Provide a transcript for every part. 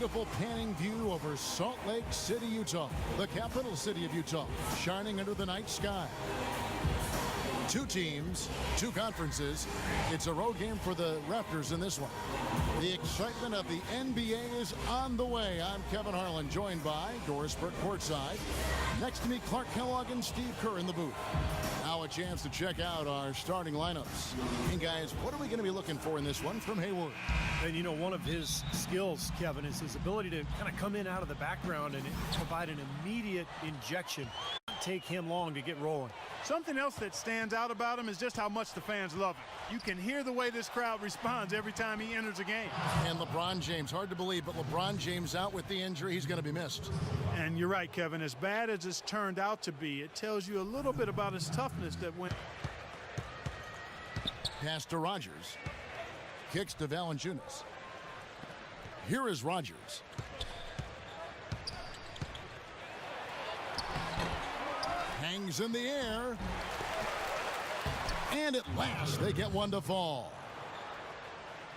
beautiful panning view over Salt Lake City, Utah, the capital city of Utah, shining under the night sky. Two teams, two conferences. It's a road game for the Raptors in this one. The excitement of the NBA is on the way. I'm Kevin Harlan, joined by Doris Burke courtside. Next to me, Clark Kellogg and Steve Kerr in the booth. Now a chance to check out our starting lineups. And guys, what are we going to be looking for in this one from Hayward? And you know, one of his skills, Kevin, is his ability to kind of come in out of the background and provide an immediate injection. Take him long to get rolling. Something else that stands out about him is just how much the fans love him. You can hear the way this crowd responds every time he enters a game. And LeBron James, hard to believe, but LeBron James out with the injury. He's going to be missed. And you're right, Kevin. As bad as it's turned out to be, it tells you a little bit about his toughness that went. Pass to Rogers. Kicks to Valanciunas. Here is Rogers. Hangs in the air. And at last, they get one to fall.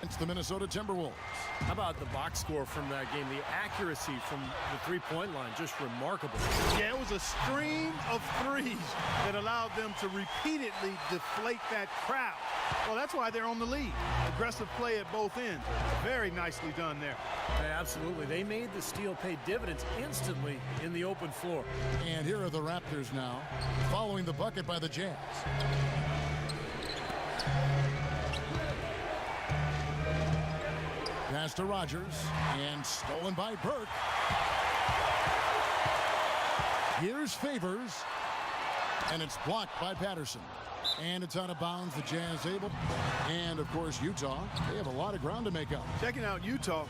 It's the Minnesota Timberwolves. How about the box score from that game? The accuracy from the three-point line, just remarkable. Yeah, it was a stream of threes that allowed them to repeatedly deflate that crowd. Well, that's why they're on the lead. Aggressive play at both ends. Very nicely done there. Yeah, absolutely. They made the steal pay dividends instantly in the open floor. And here are the Raptors now, following the bucket by the Jazz. Pass to Rogers, and stolen by Burke. Here's Favors, and it's blocked by Patterson. And it's out of bounds. The Jazz able. And, of course, Utah. They have a lot of ground to make up. Checking out Utah,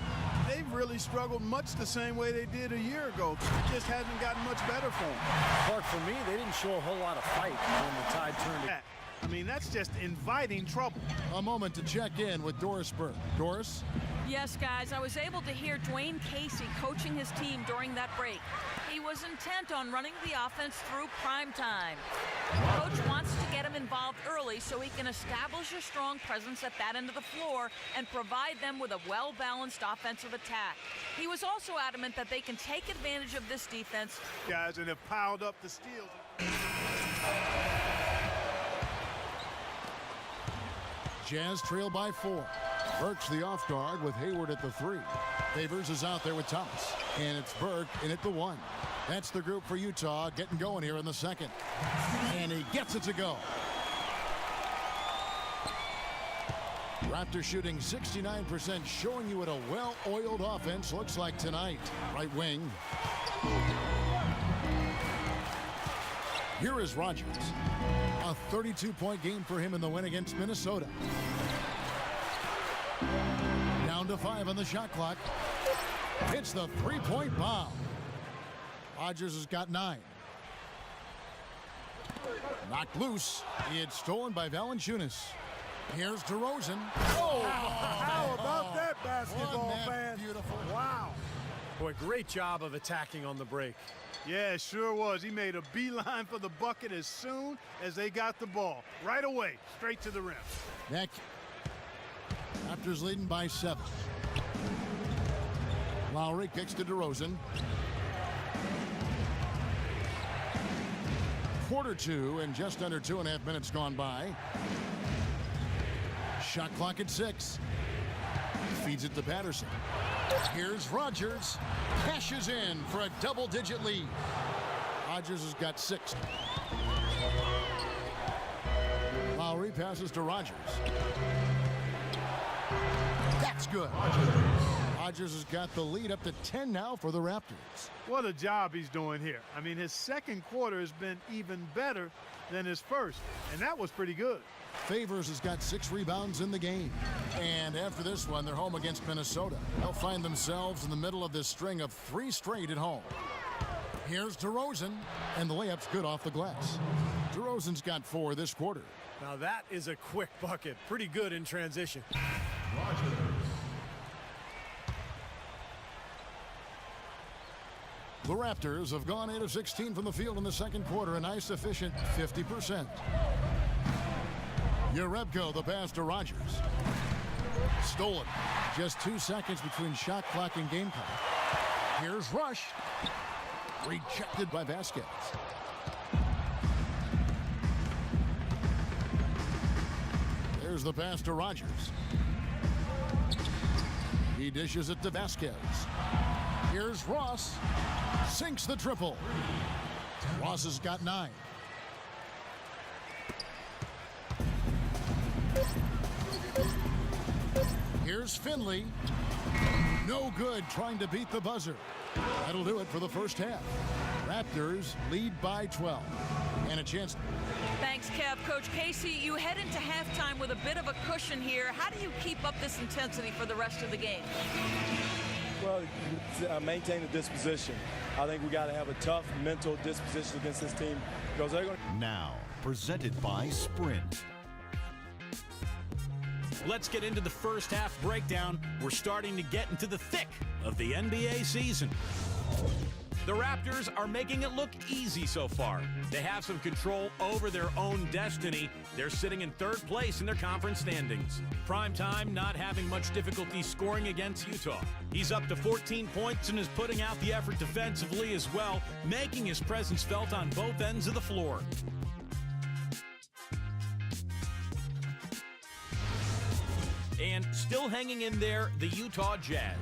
they've really struggled much the same way they did a year ago. It just hasn't gotten much better for them. Clark, for me, they didn't show a whole lot of fight when the tide turned. I mean, that's just inviting trouble. A moment to check in with Doris Burke. Doris? Yes, guys, I was able to hear Dwayne Casey coaching his team during that break. He was intent on running the offense through prime time. The coach wants to get him involved early so he can establish a strong presence at that end of the floor and provide them with a well-balanced offensive attack. He was also adamant that they can take advantage of this defense. Guys, and have piled up the steals. Jazz trail by 4. Burke's the off guard with Hayward at the 3. Favors is out there with Thomas. And it's Burke in at the 1. That's the group for Utah getting going here in the second. And he gets it to go. Raptors shooting 69%, showing you what a well-oiled offense looks like tonight. Right wing. Here is Rogers. A 32-point game for him in the win against Minnesota. Down to 5 on the shot clock. Hits the three-point bomb. Rogers has got 9. Knocked loose. It's stolen by Valanciunas. Here's DeRozan. Oh, how about that basketball, fan? Beautiful. Wow. Boy, great job of attacking on the break. Yeah, it sure was. He made a beeline for the bucket as soon as they got the ball. Right away, straight to the rim. Next. Raptors leading by 7. Lowry kicks to DeRozan. Quarter 2 and just under 2.5 minutes gone by. Shot clock at 6. Feeds it to Patterson. Here's Rogers. Cashes in for a double-digit lead. Rogers has got 6. Lowry passes to Rogers. That's good. Rogers has got the lead up to 10 now for the Raptors. What a job he's doing here. I mean, his second quarter has been even better than his first, and that was pretty good. Favors has got 6 rebounds in the game. And after this one, they're home against Minnesota. They'll find themselves in the middle of this string of 3 straight at home. Here's DeRozan, and the layup's good off the glass. DeRozan's got 4 this quarter. Now that is a quick bucket. Pretty good in transition. The Raptors have gone 8 of 16 from the field in the second quarter, a nice efficient 50%. Urebko, the pass to Rogers. Stolen. Just 2 seconds between shot clock and game clock. Here's Rush. Rejected by Vasquez. There's the pass to Rogers. He dishes it to Vasquez. Here's Ross. Sinks the triple. Ross has got 9. Here's Finley. No good trying to beat the buzzer. That'll do it for the first half. Raptors lead by 12. And a chance. Thanks, Kev. Coach Casey, you head into halftime with a bit of a cushion here. How do you keep up this intensity for the rest of the game? Well, maintain the disposition. I think we got to have a tough mental disposition against this team because they're going to. Now, presented by Sprint. Let's get into the first half breakdown. We're starting to get into the thick of the NBA season. The Raptors are making it look easy so far. They have some control over their own destiny. They're sitting in third place in their conference standings. Primetime not having much difficulty scoring against Utah. He's up to 14 points and is putting out the effort defensively as well, making his presence felt on both ends of the floor. And still hanging in there, the Utah Jazz.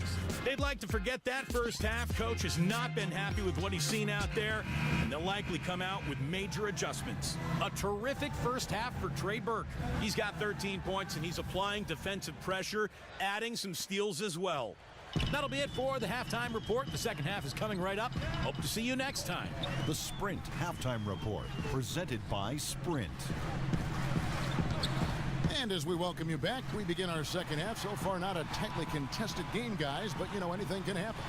They'd like to forget that first half. Coach has not been happy with what he's seen out there, and they'll likely come out with major adjustments. A terrific first half for Trey Burke. He's got 13 points, and he's applying defensive pressure, adding some steals as well. That'll be it for the halftime report. The second half is coming right up. Hope to see you next time. The Sprint Halftime Report, presented by Sprint. And as we welcome you back, we begin our second half. So far, not a tightly contested game, guys, but, you know, anything can happen.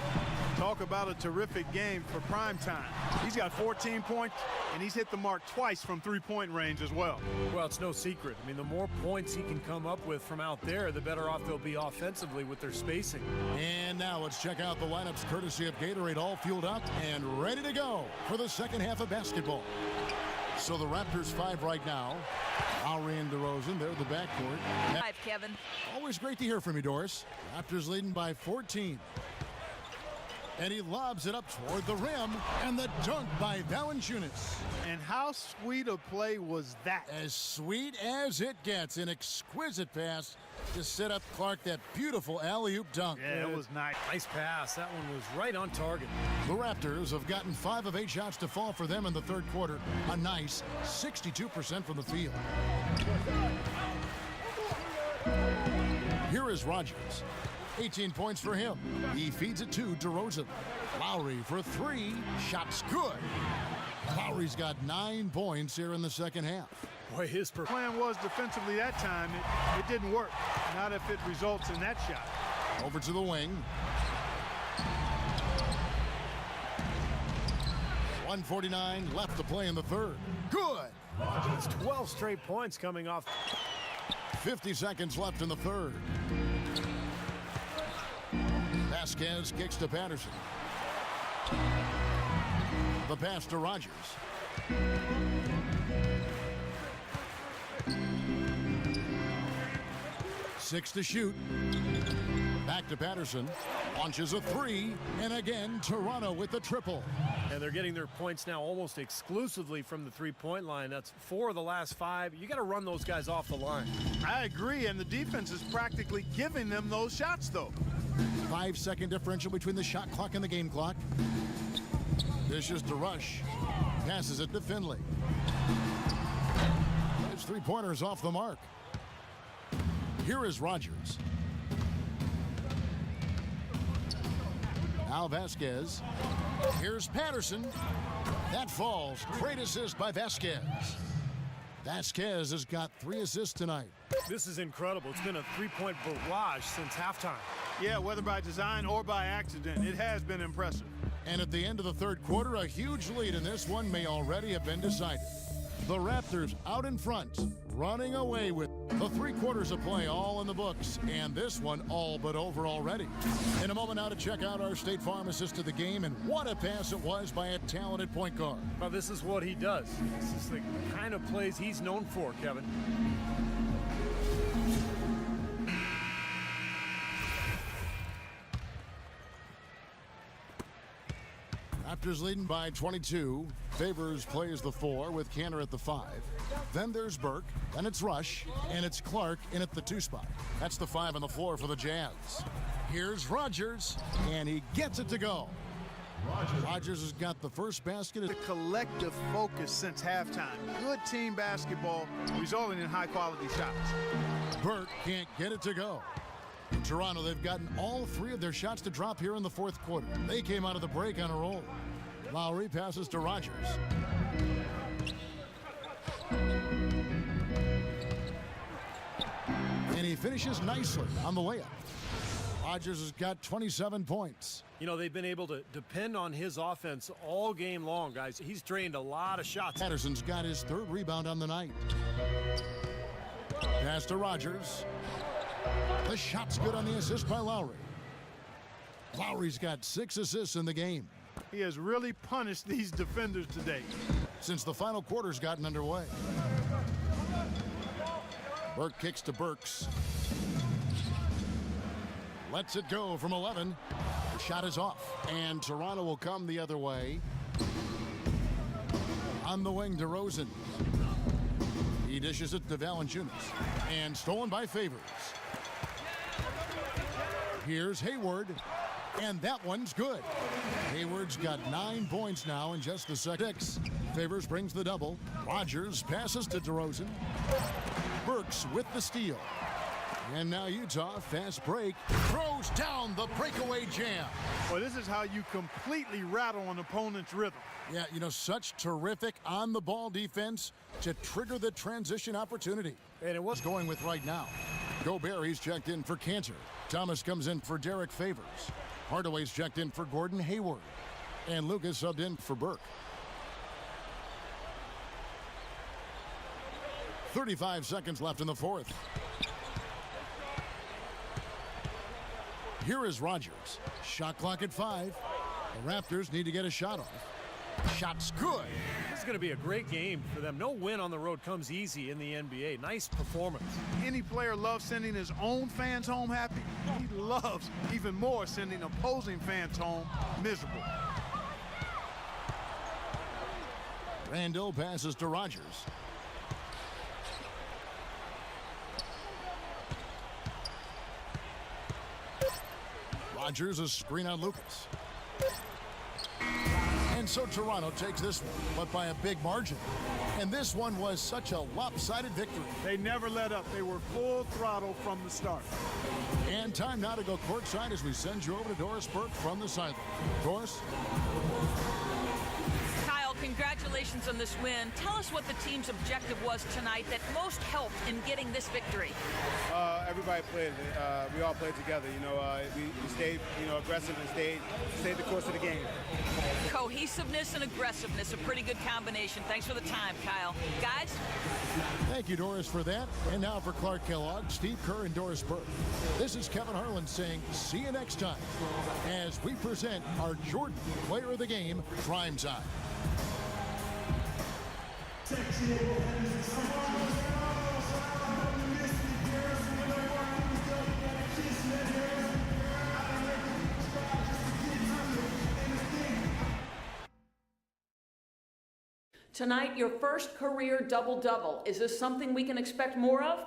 Talk about a terrific game for primetime. He's got 14 points, and he's hit the mark twice from three-point range as well. Well, it's no secret. I mean, the more points he can come up with from out there, the better off they'll be offensively with their spacing. And now let's check out the lineups courtesy of Gatorade, all fueled up and ready to go for the second half of basketball. So the Raptors 5 right now. Lowry and DeRozan, they're the backcourt. 5, Kevin. Always great to hear from you, Doris. Raptors leading by 14. And he lobs it up toward the rim, and the dunk by Valanciunas. And how sweet a play was that? As sweet as it gets. An exquisite pass to set up Clark, that beautiful alley-oop dunk. Yeah, it was nice. Nice pass. That one was right on target. The Raptors have gotten 5 of 8 shots to fall for them in the third quarter. A nice 62% from the field. Here is Rogers. 18 points for him. He feeds it to DeRozan. Lowry for 3. Shot's good. Lowry's got 9 points here in the second half. Boy, his Plan was defensively that time. It didn't work. Not if it results in that shot. Over to the wing. 1:49 left to play in the third. Good. It's 12 straight points coming off. 50 seconds left in the third. Vasquez kicks to Patterson. The pass to Rogers. Six to shoot. Back to Patterson. Launches a 3. And again, Toronto with the triple. And they're getting their points now almost exclusively from the three-point line. That's 4 of the last 5. You got to run those guys off the line. I agree, and the defense is practically giving them those shots, though. 5-second differential between the shot clock and the game clock. Dishes to Rush. Passes it to Finley. His three-pointers off the mark. Here is Rogers. Now Vasquez. Here's Patterson. That falls. Great assist by Vasquez. Vasquez has got 3 assists tonight. This is incredible. It's been a three-point barrage since halftime. Yeah, whether by design or by accident, it has been impressive. And at the end of the third quarter, a huge lead in this one may already have been decided. The Raptors out in front, running away with the 3 quarters of play all in the books, and this one all but over already. In a moment now to check out our State Farm assist to the game, and what a pass it was by a talented point guard. Well, this is what he does. This is the kind of plays he's known for, Kevin. Raptors leading by 22. Favors plays the 4 with Cantor at the 5. Then there's Burke, and it's Rush, and it's Clark in at the 2 spot. That's the 5 on the floor for the Jazz. Here's Rogers, and he gets it to go. Rogers has got the first basket. The collective focus since halftime. Good team basketball resulting in high-quality shots. Burke can't get it to go. In Toronto, they've gotten all 3 of their shots to drop here in the 4th quarter. They came out of the break on a roll. Lowry passes to Rogers. And he finishes nicely on the layup. Rogers has got 27 points. You know, they've been able to depend on his offense all game long, guys. He's drained a lot of shots. Patterson's got his 3rd rebound on the night. Pass to Rogers. The shot's good on the assist by Lowry. Lowry's got 6 assists in the game. He has really punished these defenders today Since the final quarter's gotten underway. Burke kicks to Burks. Lets it go from 11. The shot is off. And Toronto will come the other way. On the wing to Rosen. He dishes it to Valanciunas. And stolen by Favors. Here's Hayward. And that one's good. Hayward's got 9 points now in just the second. Favors brings the double. Rogers passes to DeRozan. Burks with the steal. And now Utah, fast break, throws down the breakaway jam. Well, this is how you completely rattle an opponent's rhythm. Yeah, you know, such terrific on-the-ball defense to trigger the transition opportunity. And it was going with right now. Gobert, he's checked in for Cantor. Thomas comes in for Derek Favors. Hardaway's checked in for Gordon Hayward. And Lucas subbed in for Burke. 35 seconds left in the 4th. Here is Rogers. Shot clock at 5. The Raptors need to get a shot off. Shot's good. This is going to be a great game for them. No win on the road comes easy in the NBA. Nice performance. Any player loves sending his own fans home happy. He loves even more sending opposing fans home miserable. Randall passes to Rogers. Rogers, a screen on Lucas. And so Toronto takes this one, but by a big margin. And this one was such a lopsided victory. They never let up. They were full throttle from the start. And time now to go courtside as we send you over to Doris Burke from the sideline. Doris? Kyle, congratulations on this win. Tell us what the team's objective was tonight that most helped in getting this victory. Everybody played. We all played together. You know, we stayed, aggressive and stayed the course of the game. Cohesiveness and aggressiveness, a pretty good combination. Thanks for the time, Kyle. Guys? Thank you, Doris, for that. And now for Clark Kellogg, Steve Kerr, and Doris Burke. This is Kevin Harlan saying see you next time as we present our Jordan Player of the Game Prime Time. Tonight, your first career double-double. Is this something we can expect more of?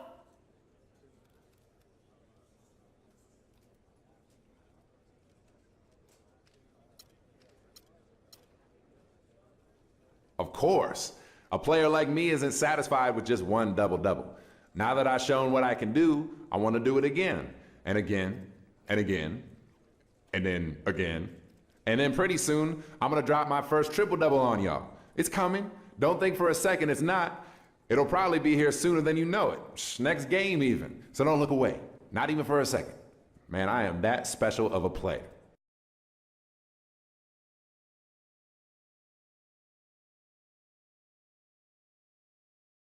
Of course. A player like me isn't satisfied with just one double-double. Now that I've shown what I can do, I want to do it again, and again, and again, and then again. And then pretty soon, I'm going to drop my first triple-double on y'all. It's coming. Don't think for a second it's not. It'll probably be here sooner than you know it. Next game even. So don't look away. Not even for a second. Man, I am that special of a player.